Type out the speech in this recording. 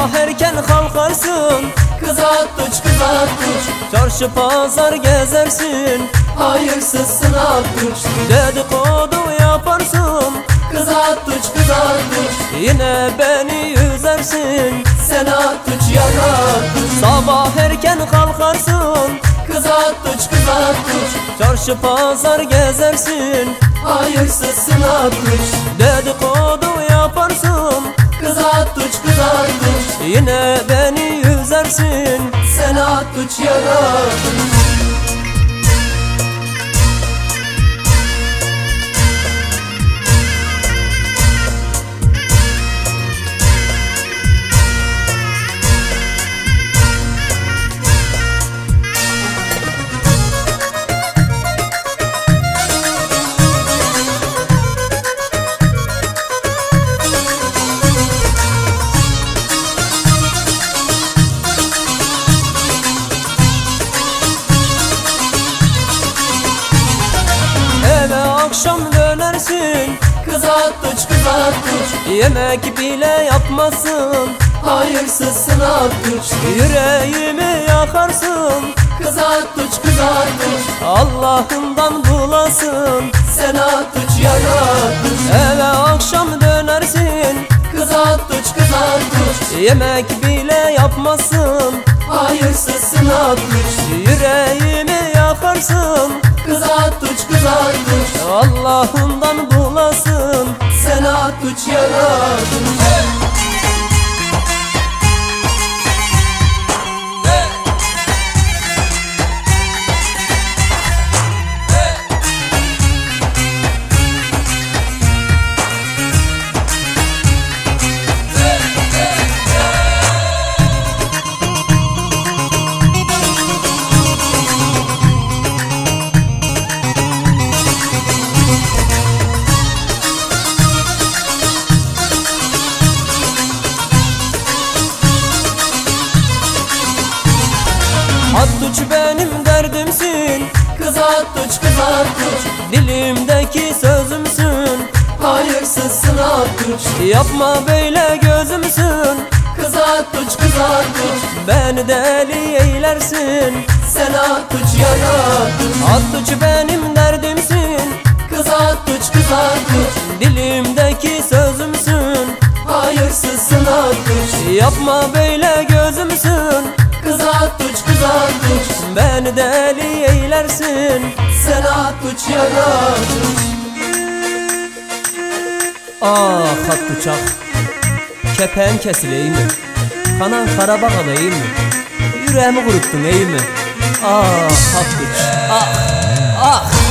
Sabah erken kalkarsın, Kız at tuç, kız at tuç. çarşı pazar gezersin, Hayırsızsın at tuç. dedikodu yaparsın, Kız at tuç, kız at tuç. yine beni üzersin. Sen at tuç, yar at tuç. Sabah erken kalkarsın, Kız at tuç, kız at tuç. çarşı pazar gezersin, Hayırsızsın at tuç. dedikodu yaparsın, Kız at tuç, kız at tuç. yine beni üzersin. Sen at tuç, yar at tuç. Akşam dönersin, Kız at tuç, kız at tuç. yemek bile yapmazsın, Hayırsızsın at tuç. yüreğimi yakarsın. Kız at tuç, kız at tuç. Allah'ından bulasın, Sen at tuç, yar at tuç. eve akşam dönersin, Kız at tuç, kız at tuç. yemek bile yapmazsın, Hayırsızsın at tuç. yüreğimi yakarsın. Kız at tuç, kız at tuç. Allah'ından bulasın. Sen at tuç, yar at tuç. At tuç benim derdimsin, Kız at tuç, kız at tuç. dilimdeki sözümsün. Hayırsızsın at tuç. Yapma böyle gözümsün, Kız at tuç, kız at tuç. beni deli eylersin. Sen at tuç, yar at tuç. At tuç benim derdimsin, Kız at tuç, kız at tuç. dilimdeki sözümsün. Hayırsızsın at tuç. Yapma böyle gözümsün, Kız at tuç, kız at tuç. beni deli eylersin. Sen at tuç, yar at tuç. Ah at tuçak, kepeğim kesileyim mi? Kanan karabağ alayım mı? Yüreğimi kuruttun iyi mi? Ah at tuç, ah, ah.